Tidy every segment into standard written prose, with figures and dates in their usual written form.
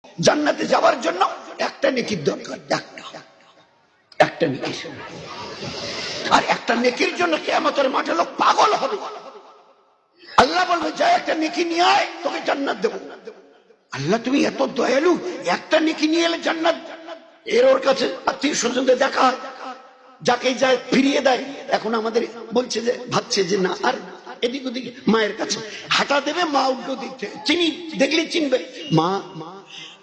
জান্নাতে যাওয়ার জন্য একটা নেকির দরকার, একটা নেকি। আর একটা নেকির জন্য কিয়ামতের মাঠে লোক পাগল হবে। আল্লাহ বলবে যা একটা নেকি নিয়ে আয়, তোকে জান্নাত দেবো। আল্লাহ তুমি এত দয়ালু, একটা নেকি নিয়ে এলে জান্নাত। এর ওর কাছে আত্মীয় স্বজনদের দেখা হয়, যাকে যায় ফিরিয়ে দেয়। এখন আমাদের বলছে যে ভাবছে যে না আর এদিক ওদিক মায়ের কাছে হাঁটা দেবে, মা উল্টো দিক থেকে চিনি দেখলে চিনবে। মা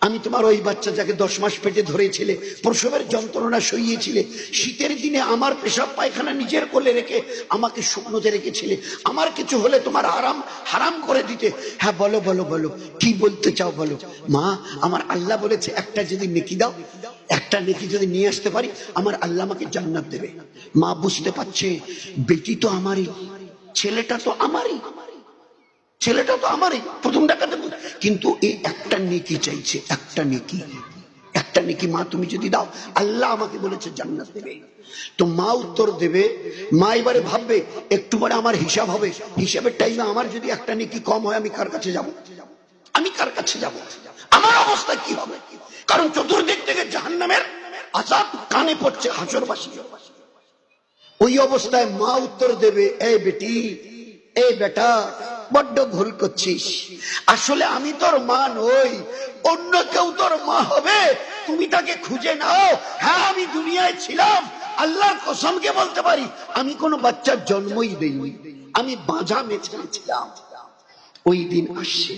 আমি তোমার ওই বাচ্চা যাকে 10 মাস পেটে ধরেছিলে, প্রসবের যন্ত্রণা সইয়েছিলে, শীতের দিনে আমার পেশাব পায়খানা নিজের কোলে রেখে আমাকে শুকনোতে রেখেছিলে, আমার কিছু হলে তোমার হারাম করে দিতে। হ্যাঁ বলো বলো বলো, কি বলতে চাও বলো। মা আমার আল্লাহ বলেছে একটা যদি নেকি দাও, একটা নেকি যদি নিয়ে আসতে পারি, আমার আল্লাহ আমাকে জান্নাত দেবে। মা বুঝতে পারছে বেটি তো আমারই, ছেলেটা তো আমারই, ছেলেটা তো আমারই, প্রথম ডাকাতে। কিন্তু এই একটা নেকি চাইছে, একটা নেকি, একটা নেকি মা তুমি যদি দাও, আল্লাহ আমাকে বলেছে জান্নাত দেবে। তো মা উত্তর দেবে। মা এবারে ভাববে একটু পরে আমার হিসাব হবে, হিসাবের টাইমে আমার যদি একটা নেকি কম হয়, আমি কার কাছে যাব? আমি কার কাছে যাব? আমার অবস্থা কি হবে? কারণ চতুর্দিক থেকে জাহান্নামের আযাব কানে পড়ছে হাসরবাসী। ওই অবস্থায় মা উত্তর দেবে, এই বেটি, এই বেটা, বড্ড ভুল করছিস। আসলে আমি তোর মা নই, অন্য কেউ তোর মা হবে, তুমি তাকে খুঁজে নাও। হ্যাঁ আমি দুনিয়ায় ছিলাম, আল্লাহর কসমকে বলতে পারি আমি কোনো বাচ্চার জন্মই দেইনি, আমি বাঁঝা মেছেছিলাম। ওই দিন আসছে,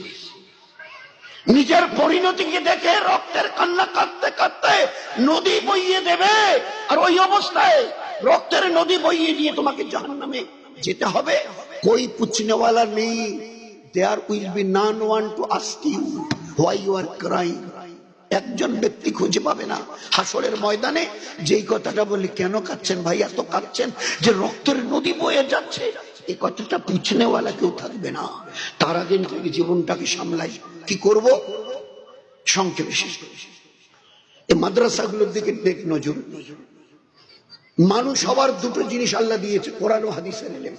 নিজের পরিণতিকে দেখে রক্তের কান্না কাঁদতে কাঁদতে নদী বইয়ে দেবে। আর ওই অবস্থায় রক্তের নদী বইয়ে দিয়ে তোমাকে জাহান্নামে যেতে হবে। कोई पूछने वाला नहीं, there will be none one to ask you why you are crying। একজন ব্যক্তি খুঁজে পাবে না হাসরের ময়দানে যেই কথাটা বলি, কেন কাঁদছেন ভাই, এত কাঁদছেন যে রক্তের নদী বয়ে যাচ্ছে, এই কথাটা পুছনে ওয়ালা কেউ থাকবে না। তার আগে থেকে জীবনটাকে সামলাই, কি করব? সংক্ষেপে শেষ করে এই মাদ্রাসাগুলোর দিকে দেখ নজর। মানুষ সবার দুটো জিনিস আল্লাহ দিয়েছে, কোরআন ও হাদিসের ইলম।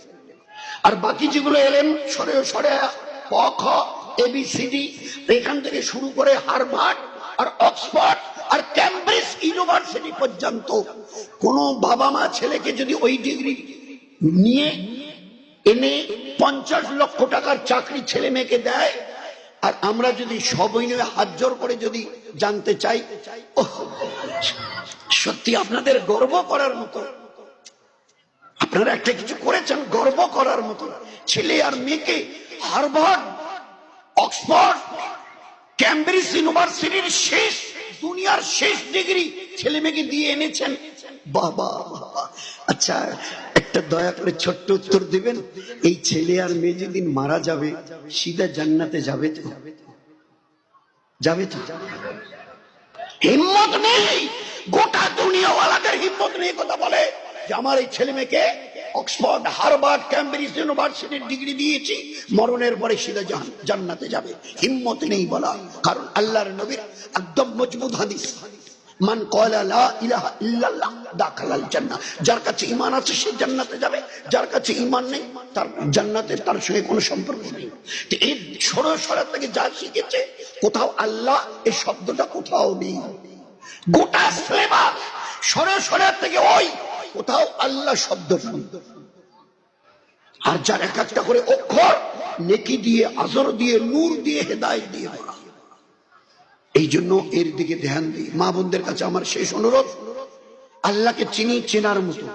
আর বাকি যেগুলো এলেন সরে সরে ক খ এবিসিডি, এখান থেকে শুরু করে হার্ভার্ড আর অক্সফোর্ড আর ক্যামব্রিজ ইউনিভার্সিটি পর্যন্ত কোন বাবা মা ছেলেকে যদি ওই ডিগ্রি নিয়ে এনে 50 লক্ষ টাকার চাকরি ছেলে মেয়েকে দেয়, আর আমরা যদি সবই নিয়ে হাত জোর করে যদি জানতে চাই, সত্যি আপনাদের গর্ব করার মতো, আপনারা একটা কিছু করেছেন গর্ব করার মতো। ছেলে আর মেয়েকে হার্ভার্ড, অক্সফোর্ড, ক্যামব্রিজ ইউনিভার্সিটির শেষ, দুনিয়ার শেষ ডিগ্রি ছেলে মেয়েকে দিয়ে এনেছেন। বাবা আচ্ছা একটা দয়া করে ছোট্ট উত্তর দিবেন, এই ছেলে আর মেয়ে যেদিন মারা যাবে সিধা জান্নাতে যাবে তো? যাবে তো? হিম্মত নেই, গোটা দুনিয়াওয়ালাদের হিম্মত নেই কথা বলে যে আমার এই ছেলে মেয়েকে অক্সফোর্ড, হার্ভার্ড, ক্যামব্রিজ ইউনিভার্সিটির ডিগ্রি দিয়েছি, মরণের পরে সিধা জান্নাতে যাবে। হিম্মত নেই বলা, কারণ আল্লাহর নবীর একদম মজবুত হাদিস, মান ক্বালা লা ইলাহা ইল্লাল্লাহ দাখালাল জান্নাহ, যার কাছে ঈমান আছে সে জান্নাতে যাবে, যার কাছে ঈমান নেই তার জান্নাতে তার সঙ্গে কোনো সম্পর্ক নেই। তো এই সরাসরি থেকে যা শিখেছে, কোথাও আল্লাহ এই শব্দটা কোথাও নেই। গোটা সিলেবাস সরাসরি থেকে ওই কোথাও আল্লাহ শব্দ নেই। আর যার এক একটা করে অক্ষর নেকি দিয়ে, আজর দিয়ে, নূর দিয়ে, হেদায়েত দিয়ে ভরা। এই জন্য এর দিকে ধ্যান দিই। মা বোনদের কাছে আমার শেষ অনুরোধ, আল্লাহকে চিনি, চেনার মতো,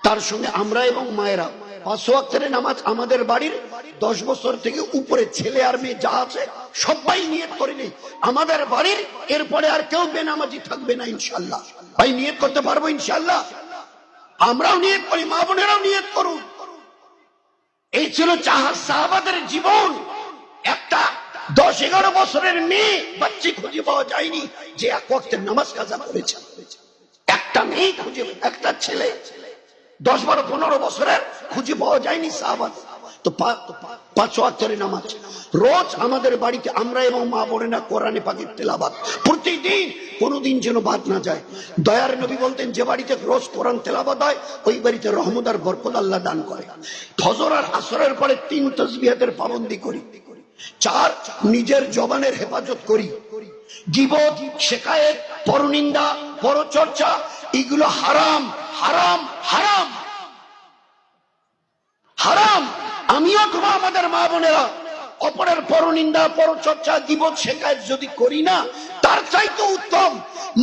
তার সঙ্গে আমরা এবং মায়েরা 5 ওয়াক্তের নামাজ আমাদের বাড়ির 10 বছর থেকে উপরে ছেলে আর মেয়ে যা আছে সবাই নিয়ত করে নেই আমাদের বাড়ির, এরপরে আর কেউ বেনামাজি থাকবে না ইনশাআল্লাহ। ভাই নিয়ত করতে পারবো ইনশাআল্লাহ? আমরাও নিয়ত করি, মা বোনেরাও নিয়ত করুন। এই ছিল সাহাবাদের জীবন। একটা 10-11 বছরের মেয়ে বাচ্চা খুঁজে পাওয়া যায়নি যে 1 ওয়াক্তের নামাজ কাজা করেছে। একটা মেয়ে খুঁজে, একটা ছেলে 10-12-15 বছরের খুঁজে পাওয়া যায়নি সাহাবা। তো 5 ওয়াক্তের নামাজ রোজ আমাদের বাড়িতে আমরা এবং মা বোনেরা কোরআনে পাকের তেলাওয়াত প্রতিদিন, কোনোদিন যেন বাদ না যায়। দয়ার নবী বলতেন যে বাড়িতে রোজ কোরআন তেলাওয়াত হয় ওই বাড়িতে রহমত আর বরকত আল্লাহ দান করে। ফজর আর আসরের পরে 3 তাসবিহাতের পাবন্দি করি। 4 নিজের জবানের হেফাজত করি। গীবত, শিকায়েত, পরনিন্দা, পরচর্চা, এগুলো হারাম হারাম হারাম হারাম। আমিও তোমার আমাদের মা বোনেরা অপরের পরনিন্দা, পরচর্চা, গীবত, শিকায়েত যদি করি না, তার চাইতে উত্তম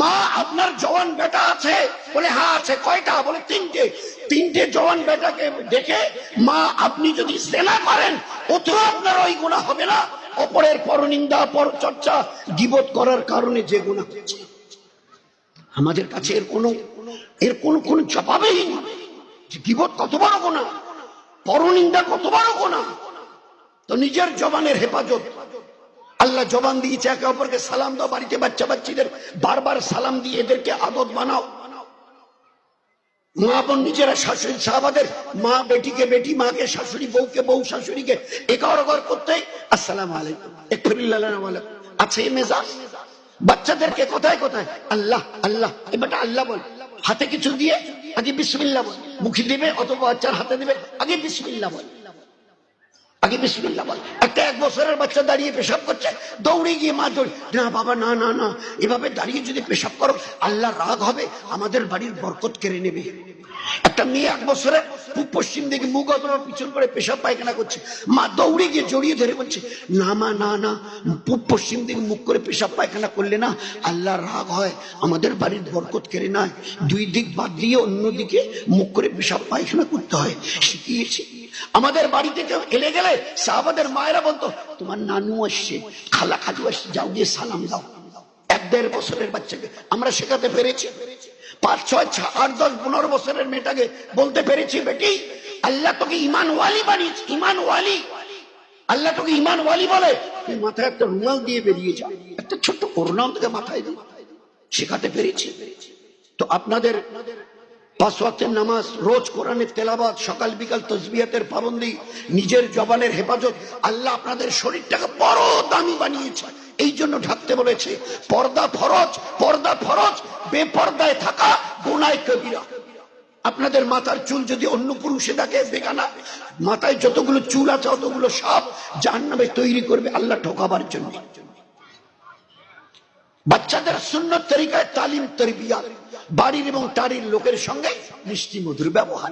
মা আপনার জওয়ান বেটা আছে বলে হ্যাঁ আছে, কয়টা বলে তিনটে, তিনটে জওয়ান বেটাকে দেখে মা আপনি যদি জেনা করেন অথবা আপনার ওই গুনাহ হবে না অপরের পরনিন্দা, পরচর্চা, গীবত করার কারণে যে গুনাহ হচ্ছে। আমাদের কাছে এর কোনো জবাবই নেই। গীবত কত বড় গুনাহ, পরনিন্দা কত বড় গুনাহ। তো নিজের জবানের হেফাজত, আল্লাহ জবান দিয়েছে একে অপরকে সালাম দাও, বাড়িতে বাচ্চা বাচ্চাদের বারবার সালাম দিয়ে এদেরকে আদত বানাও। মা বোন নিজেরা শাশুড়ি, সাহাবাদের মা বেটিকে বেটি, মাকে শাশুড়ি, বউকে বউ, শাশুড়িকে একার করতে আসসালামু আলাইকুম, আছে মেজাজ। বাচ্চাদেরকে কোথায় কোথায় আল্লাহ আল্লাহ, এবার আল্লাহ বল, হাতে কিছু দিয়ে আগে বিসমিল্লাহ বল, মুখে দিবে অথবা বাচ্চার হাতে দিবে আগে বিসমিল্লাহ বল, আগে বিসমিল্লাহ বল। একটা 1 বছরের বাচ্চা দাঁড়িয়ে পেশাব করছে, দৌড়ে গিয়ে মা দৌড়, না বাবা না না না, এভাবে দাঁড়িয়ে যদি পেশাব করো আল্লাহ রাগ হবে, আমাদের বাড়ির বরকত কেড়ে নেবে। একটা মেয়ে 1 বছরের পূব পশ্চিম দিকে মুখ অথবা পিছন করে পেশাব পায়খানা করছে, মা দৌড়ে গিয়ে জড়িয়ে ধরে বলছে না মা না না, পূব পশ্চিম দিকে মুখ করে পেশাব পায়খানা করলে না আল্লাহ রাগ হয়, আমাদের বাড়ির বরকত কেড়ে নেয়। 2 দিক বাদ দিয়ে অন্যদিকে মুখ করে পেশাব পায়খানা করতে হয়, শিখিয়েছি। আমাদের বাড়িতে কেউ এলে গেলে সাহাবাদের মায়েরা বলতো তোমার নানু আসছে, খালা খালু আসছে, যাও গিয়ে সালাম দাও। 1-1.5 বছরের বাচ্চাকে আমরা শেখাতে পেরেছি। 5, 6, 8, 10, 15 বছরের মেয়েটাকে বলতে পেরেছি বেটি আল্লাহ তোকে ইমান ওয়ালি বানিয়েছে, ইমান ওয়ালি, আল্লাহ তোকে ইমান ওয়ালি বলে, তুই মাথায় একটা রুমাল দিয়ে বেরিয়ে যা, একটা ছোট্ট করোনা তোকে মাথায় দিয়ে শেখাতে পেরেছি। তো আপনাদের 5 ওয়াক্তের নামাজ, রোজ কোরআনের তেলাওয়াত, সকাল বিকাল তাসবিহাতের পাবন্দি, নিজের জবানের হেফাজত, আল্লাহ আপনাদের শরীরটাকে বড় দামি বানিয়েছে, এই জন্য ঢাকতে বলেছে। পর্দা ফরজ, পর্দা ফরজ, বেপর্দায় থাকা গুনাহ কবিরা। আপনাদের মাথার চুল যদি অন্য পুরুষে থাকে বেগানা, মাথায় যতগুলো চুল আছে অতগুলো সাপ জাহান্নামে তৈরি করবে আল্লাহ ঠকাবার জন্য। বাচ্চাদের সুন্নত তরিকায় তালিম তরবিয়াত, বাড়ির এবং টাড়ির লোকের সঙ্গে মিষ্টি মধুর ব্যবহার,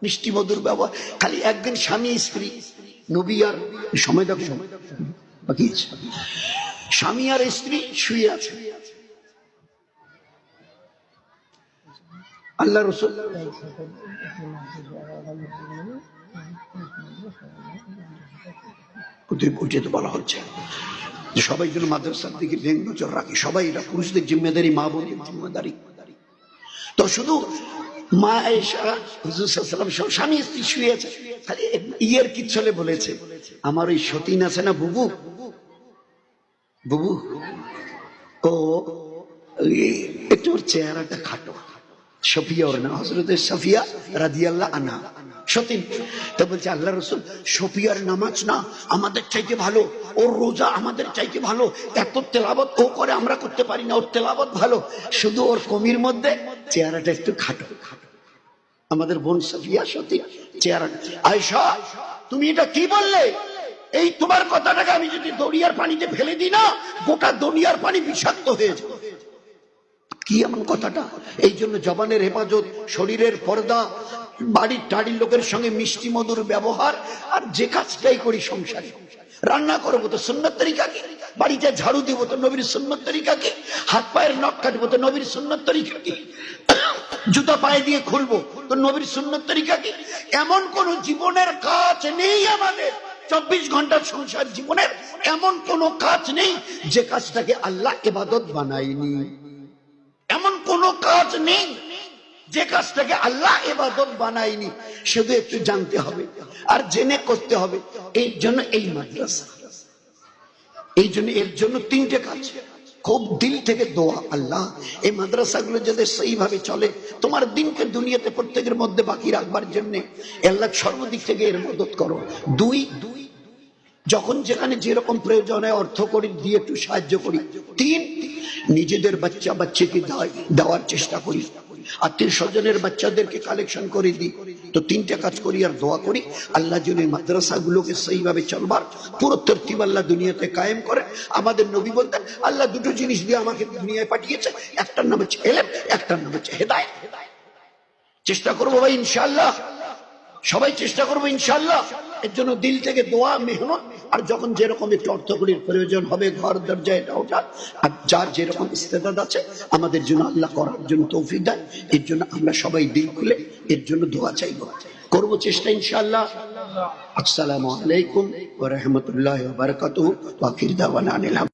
মিষ্টি মধুর ব্যবহার। খালি একদিন স্বামী স্ত্রী, নবী আর সময় দেখো বাকি, স্বামী আর স্ত্রী শুয়ে আছে, আল্লাহ রাসূল তো বলা হচ্ছে যে সবাই যেন মাদ্রাসার দিকে নজর রাখে, সবাই এটা পুরুষদের জিম্মেদারি, মা বোনের জিম্মেদারি। তো শুধু মা আয়েশা, হুজুর সাল্লাল্লাহু আলাইহি ওয়াসাল্লাম স্বামী স্ত্রী শুয়ে আছে, খালি ইয়ের কি চলে বলেছে আমার ওই সতীন আছে না বুবু, বুবু ও একটু ওর চেহারাটা খাটো, সফিয়া ওর নাম, হযরত সফিয়া রাদিয়াল্লাহু আনহা সতীন। তো বলছে আল্লাহ রাসূল সফিয়ার নামাজ না আমাদের চাইতে ভালো, ওর রোজা আমাদের চাইতে ভালো, এত তেলাওয়াত ও করে আমরা করতে পারি না, ওর তেলাওয়াত ভালো, শুধু ওর কমির মধ্যে চেহারাটা একটু খাটো। আমাদের বোন সফিয়া সতীন চেহারা। আয়েশা তুমি এটা কি বললে? এই তোমার কথাটাকে আমি যদি দরিয়ার পানিতে ফেলে দিই না, গোটা দরিয়ার পানি বিষাক্ত হয়ে যাবে। কি এমন কথাটা? এই জন্য জবানের হেফাজত, শরীরের পর্দা, বাড়ির টাড়ির লোকের সঙ্গে মিষ্টি মধুর ব্যবহার, আর যে কাজটাই করি সংসারে, রান্না করবো তো সুন্নত তরিকা কি, বাড়িতে ঝাড়ু দিব তো নবীর সুন্নত তরিকা কি, হাত পায়ের নখ কাটবো তো নবীর সুন্নত তরিকা কি, জুতা পায়ে দিয়ে খুলবো তো নবীর সুন্নত তরিকা কি। এমন কোন জীবনের কাজ নেই আমাদের, 24 ঘন্টার সংসার জীবনের এমন কোন কাজ নেই যে কাজটাকে আল্লাহ ইবাদত বানায়নি, এমন কোন কাজ নেই যে কাজটাকে আল্লাহ ইবাদত বানায়নি। শুধু একটু জানতে হবে আর জেনে করতে হবে। এই জন্য এই মাদ্রাসা, এই জন্য এর জন্য 3টে কাজ, খুব দিল থেকে দোয়া, আল্লাহ এই মাদ্রাসাগুলো যাতে সেইভাবে চলে, তোমার দিনকে দুনিয়াতে প্রত্যেকের মধ্যে বাকি রাখবার জন্য আল্লাহ সর্বদিক থেকে এর মদত করো। 2, যখন যেখানে যেরকম প্রয়োজন হয় অর্থ করি দিয়ে একটু সাহায্য করি। 3, নিজেদের বাচ্চা বাচ্চাকে দেওয়ার চেষ্টা করি। আত্মীয় স্বজনের বাচ্চাদেরকে কালেকশন করে দিই, তো তিনটা কাজ করি আর দোয়া করি আল্লাহ যিনি মাদ্রাসাগুলোকে সেইভাবে চলবার পুরো তরতিব আল্লাহ দুনিয়াতে কায়েম করে। আমাদের নবী বলতেন আল্লাহ দুটো জিনিস দিয়ে আমাকে দুনিয়ায় পাঠিয়েছে, একটার নাম হচ্ছে ইলম, একটার নাম হচ্ছে হেদায়েত। চেষ্টা করবো ভাই ইনশাআল্লাহ, সবাই চেষ্টা করবো ইনশাআল্লাহ। এর জন্য দিল থেকে দোয়া, মেহনত, আর যখন যেরকম একটু অর্থকরীর প্রয়োজন হবে ঘর দরজা এটা ওটা, আর যার যেরকম ইস্তেদাদ আছে আমাদের জন্য আল্লাহ করার জন্য তৌফিক দেয়। এর জন্য আমরা সবাই দিল খুলে এর জন্য দোয়া চাইবো, করবো চেষ্টা ইনশাআল্লাহ। আসসালামু আলাইকুম ওয়া রাহমাতুল্লাহি ওয়া বারাকাতুহু ওয়া আখির দাওয়ানা আনিল